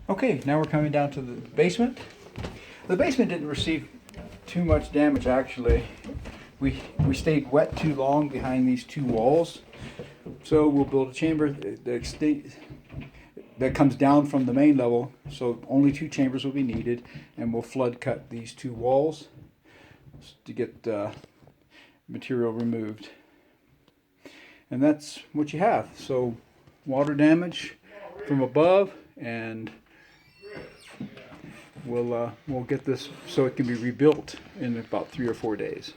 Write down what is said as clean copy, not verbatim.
Okay, now we're coming down to the basement. The basement didn't receive too much damage actually. We stayed wet too long behind these two walls. So we'll build a chamber that comes down from the main level. So only two chambers will be needed, and we'll flood cut these two walls to get material removed. And that's what you have. So water damage from above, and we'll get this so it can be rebuilt in about 3 or 4 days.